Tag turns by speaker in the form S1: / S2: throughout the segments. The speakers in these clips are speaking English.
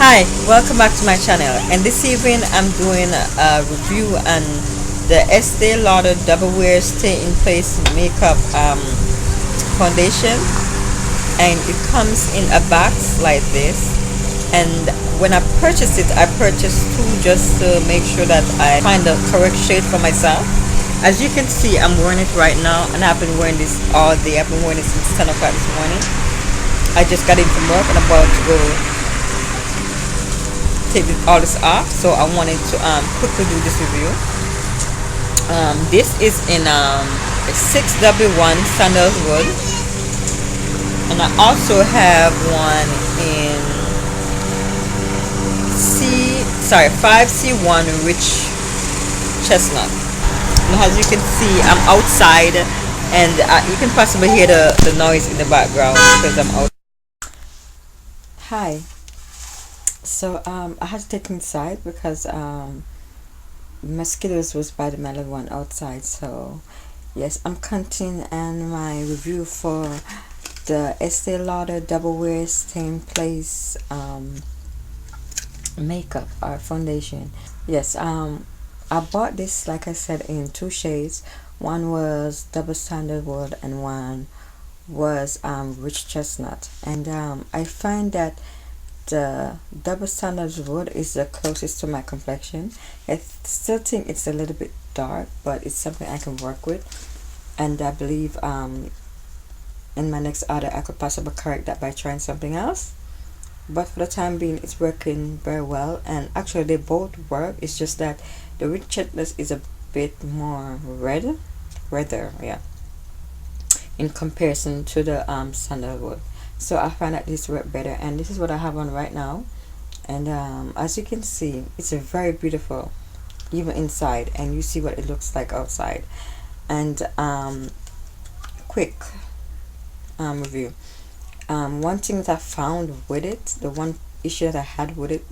S1: Hi, welcome back to my channel, and this evening I'm doing a review on the Estee Lauder Double Wear Stay in Place Makeup foundation, and it comes in a box like this. And when I purchased it, I purchased two just to make sure that I find the correct shade for myself. As you can see, I'm wearing it right now, and I've been wearing this all day. I've been wearing it since 10 o'clock this morning. I just got in from work and about to go take all this off, so I wanted to quickly do this review. This is in 6W1 sandalwood, and I also have one in 5C1 rich chestnut. And as you can see, I'm outside, and you can possibly hear the noise in the background because I'm out. Hi. So I had to take him inside because mosquitoes was biting my little one outside. So yes, I'm continuing and my review for the Estee Lauder Double Wear Stay in Place makeup or foundation. Yes, I bought this, like I said, in two shades. One was double sandalwood and one was rich chestnut. And I find that the double sandalwood is the closest to my complexion. I still think it's a little bit dark, but it's something I can work with, and I believe in my next order I could possibly correct that by trying something else. But for the time being, it's working very well, and actually they both work. It's just that the rich chestnut is a bit more redder, yeah, in comparison to the sandalwood. So I find that this work better, and this is what I have on right now. And as you can see, it's very beautiful even inside, and you see what it looks like outside. And quick review. One thing that I found with it, the one issue that I had with it,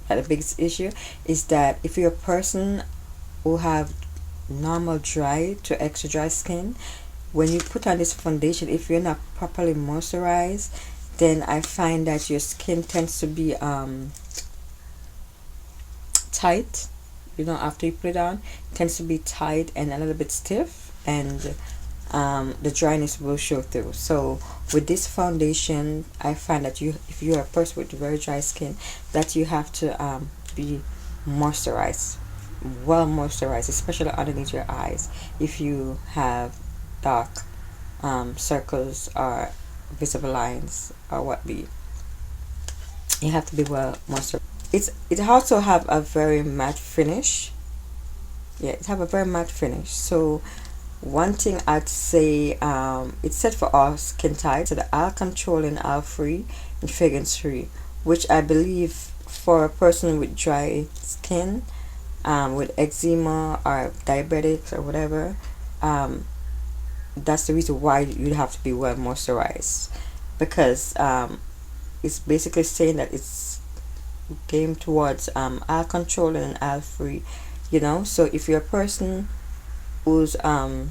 S1: the biggest issue, is that if you're a person who have normal dry to extra dry skin, when you put on this foundation, if you're not properly moisturized, then I find that your skin tends to be tight. You know, after you put it on, it tends to be tight and a little bit stiff, and the dryness will show through. So with this foundation, I find that if you're a person with very dry skin, that you have to be moisturized, well moisturized, especially underneath your eyes. If you have dark circles or visible lines or what be, you have to be well moisturized. It also have a very matte finish. Yeah, it have a very matte finish. So one thing I'd say, it's set for all skin types, so the oil controlling, oil free, and fragrance free, which I believe for a person with dry skin, with eczema or diabetics or whatever, that's the reason why you have to be well moisturized, because it's basically saying that it's game towards oil control and oil free, you know. So if you're a person who's have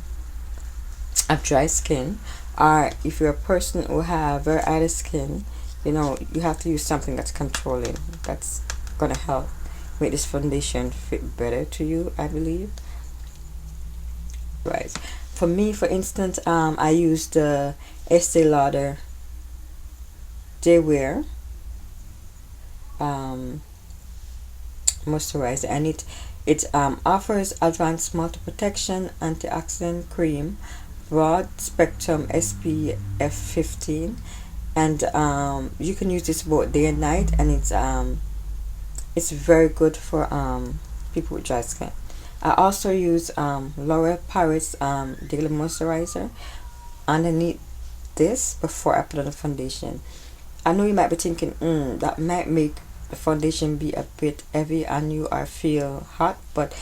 S1: dry skin, or if you're a person who have very oily skin, you know, you have to use something that's controlling, that's gonna help make this foundation fit better to you, I believe. Right. For me, for instance, I use the Estee Lauder Day Wear moisturizer, and it offers advanced multi protection antioxidant cream, broad spectrum SPF 15, and you can use this both day and night, and it's very good for people with dry skin. I also use L'Oreal Paris daily moisturizer underneath this before I put on the foundation. I know you might be thinking, that might make the foundation be a bit heavy on you or feel hot, but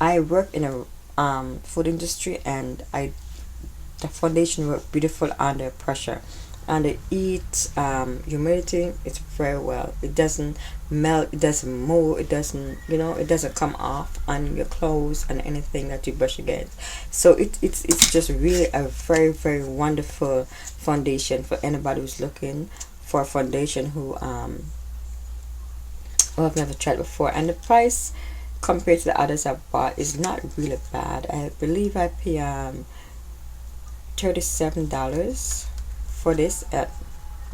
S1: I work in a food industry, and the foundation works beautiful under pressure. Under heat, humidity, it's very well. It doesn't melt, it doesn't mold, it doesn't, you know, it doesn't come off on your clothes and anything that you brush against. So it's just really a very wonderful foundation for anybody who's looking for a foundation who Well, I've never tried before, and the price compared to the others I've bought is not really bad. I believe I pay $37 for this at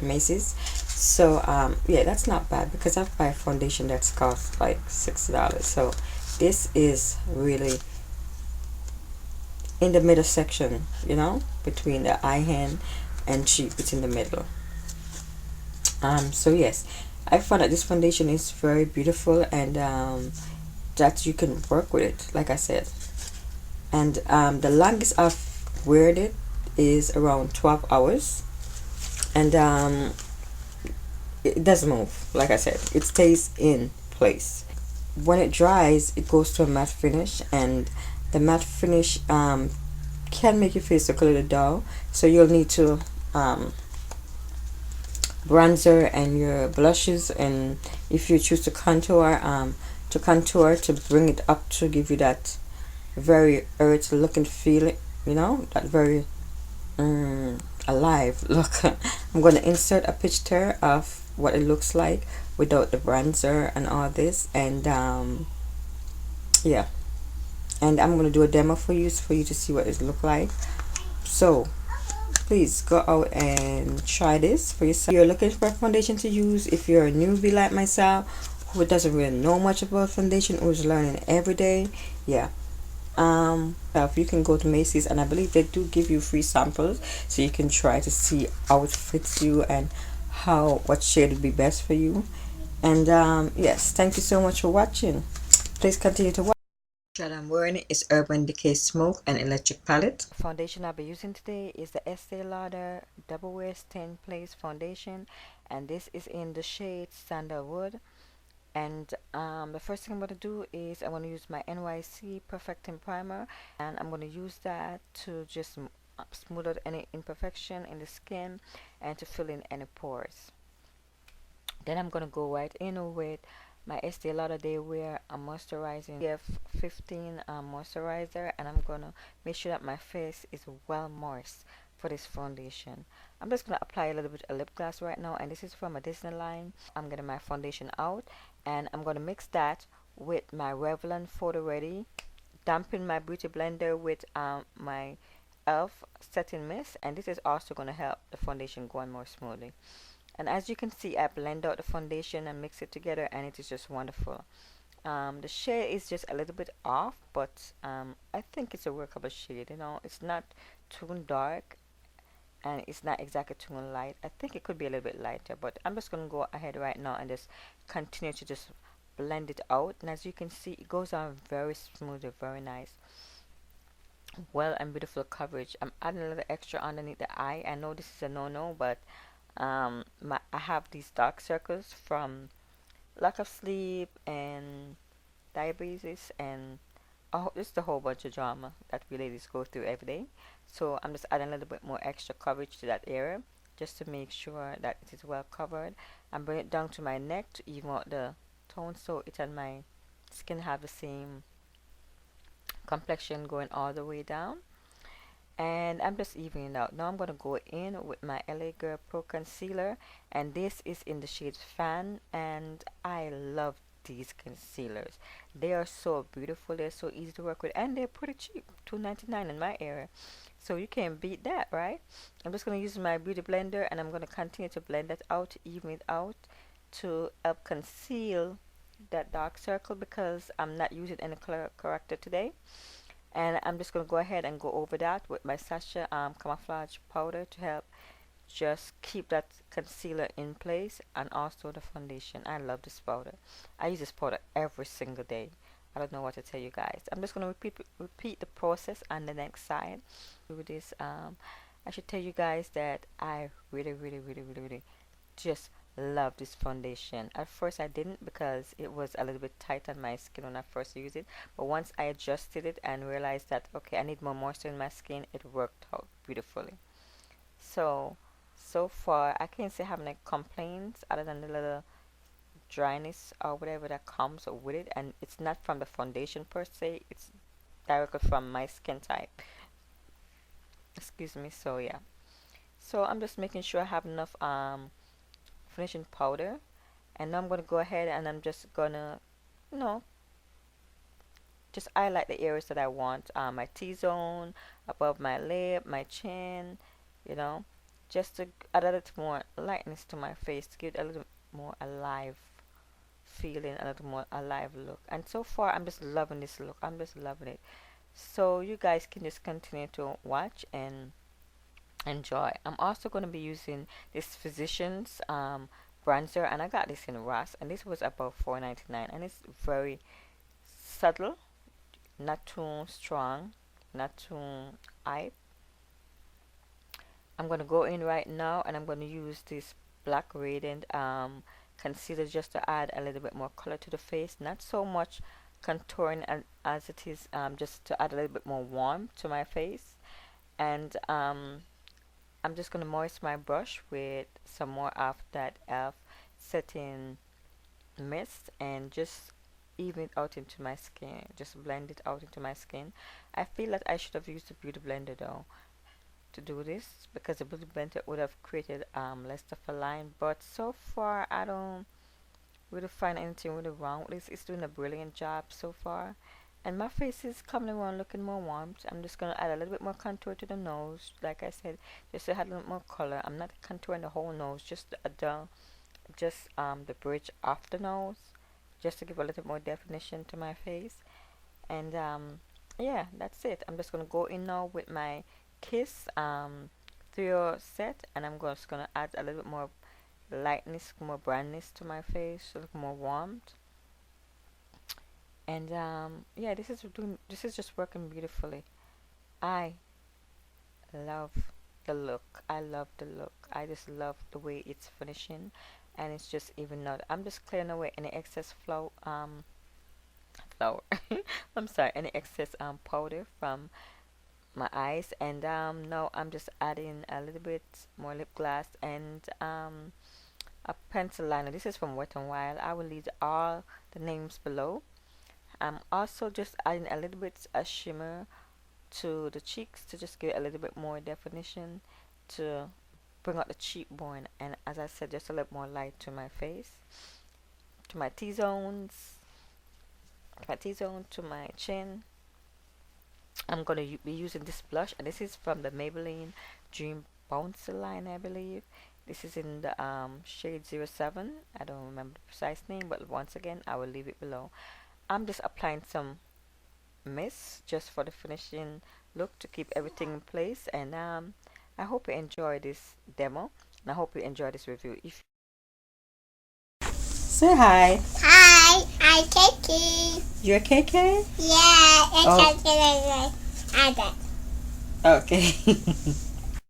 S1: Macy's. So yeah, that's not bad because I've buy a foundation that's cost like $6. So this is really in the middle section, you know, between the eye hand and cheek. It's in the middle. So yes, I found that this foundation is very beautiful, and that you can work with it, like I said. And the longest I've weared it is around 12 hours, and it doesn't move. Like I said, it stays in place. When it dries, it goes to a matte finish, and the matte finish can make your face look a little dull, so you'll need to bronzer and your blushes, and if you choose to contour to bring it up to give you that very earth looking feeling, you know, that very alive look. I'm going to insert a picture of what it looks like without the bronzer and all this, and yeah, and I'm going to do a demo for you to see what it look like. So please go out and try this for yourself. If you're looking for a foundation to use, if you're a newbie like myself who doesn't really know much about foundation, who's learning every day, yeah, if you can go to Macy's, and I believe they do give you free samples so you can try to see how it fits you and what shade would be best for you. And yes, thank you so much for watching. Please continue to watch. That I'm wearing is Urban Decay Smoke and Electric Palette. Foundation I'll be using today is the Estee Lauder Double Wear Stain Place Foundation, and this is in the shade Sandalwood. And the first thing I'm going to do is I'm going to use my NYC Perfecting Primer, and I'm going to use that to just smooth out any imperfection in the skin and to fill in any pores. Then I'm going to go right in with my Estee Lauder Day Wear moisturizing SPF 15 moisturizer, and I'm going to make sure that my face is well moist for this foundation. I'm just going to apply a little bit of lip gloss right now, and this is from a Disney line. I'm getting my foundation out, and I'm going to mix that with my Revlon Photo Ready, dampen my beauty blender with my e.l.f. setting mist, and this is also going to help the foundation go on more smoothly. And as you can see, I blend out the foundation and mix it together, and it is just wonderful. The shade is just a little bit off, but I think it's a workable shade. You know, it's not too dark and it's not exactly too light. I think it could be a little bit lighter, but I'm just gonna go ahead right now and just continue to just blend it out. And as you can see, it goes on very smoothly, very nice, well and beautiful coverage. I'm adding a little extra underneath the eye. I know this is a no-no, but I have these dark circles from lack of sleep and diabetes, and just a whole bunch of drama that we ladies go through every day. So I'm just adding a little bit more extra coverage to that area just to make sure that it is well covered, and bring it down to my neck to even out the tone so it and my skin have the same complexion going all the way down. And I'm just evening it out. Now I'm going to go in with my LA Girl Pro Concealer, and this is in the shade Fan, and I love these concealers. They are so beautiful, they're so easy to work with, and they're pretty cheap, $2.99 in my area. So you can't beat that, right? I'm just going to use my beauty blender, and I'm going to continue to blend that out, even it out, to help conceal that dark circle because I'm not using any color corrector today. And I'm just going to go ahead and go over that with my Sacha camouflage powder to help just keep that concealer in place, and also the foundation. I love this powder. I use this powder every single day. I don't know what to tell you guys. I'm just going to repeat the process on the next side. With this, I should tell you guys that I really just love this foundation. At first I didn't because it was a little bit tight on my skin when I first used it, but once I adjusted it and realized that okay, I need more moisture in my skin, it worked out beautifully. So far I can't say I have any complaints other than the little dryness or whatever that comes with it, and it's not from the foundation per se, it's directly from my skin type. Excuse me. So yeah, so I'm just making sure I have enough finishing powder, And now I'm going to go ahead and I'm just gonna, you know, just highlight the areas that I want. My T-zone, above my lip, my chin, you know, just to add a little more lightness to my face, to give it a little more alive feeling, a little more alive look. And so far, I'm just loving this look. I'm just loving it. So you guys can just continue to watch and enjoy. I'm also going to be using this Physicians bronzer, and I got this in Ross, and this was about $4.99, and it's very subtle, not too strong, not too hype. I'm going to go in right now, and I'm going to use this Black Radiant concealer just to add a little bit more color to the face, not so much contouring as it is, just to add a little bit more warmth to my face. And I'm just going to moisten my brush with some more of that e.l.f. setting mist and just even it out into my skin. Just blend it out into my skin. I feel that I should have used the beauty blender though to do this, because the beauty blender would have created less of a line, but so far I don't really find anything really wrong with this. It's doing a brilliant job so far. And my face is coming around looking more warm. I'm just going to add a little bit more contour to the nose, like I said, just to add a little more color. I'm not contouring the whole nose, just the bridge of the nose, just to give a little more definition to my face. And yeah, that's it. I'm just going to go in now with my Kiss 3 set, and I'm just going to add a little bit more lightness, more brightness to my face, a little more warmth. And yeah, this is just working beautifully. I love the look. I love the look. I just love the way it's finishing, and it's just even out. I'm just clearing away any excess flour. I'm sorry, any excess powder from my eyes. And now I'm just adding a little bit more lip gloss and a pencil liner. This is from Wet n Wild. I will leave all the names below. I'm also just adding a little bit of shimmer to the cheeks to just give it a little bit more definition, to bring out the cheekbone, and as I said, just a little more light to my face, to my T-zones, to my chin. I'm going to be using this blush, and this is from the Maybelline Dream Bouncy line, I believe. This is in the shade 07. I don't remember the precise name, but once again, I will leave it below. I'm just applying some mist just for the finishing look to keep everything in place. And I hope you enjoy this demo, and I hope you enjoy this review. If say hi.
S2: Hi, I'm Kiki.
S1: You're KK?
S2: Yeah, it's
S1: Oh.
S2: okay.
S1: Okay.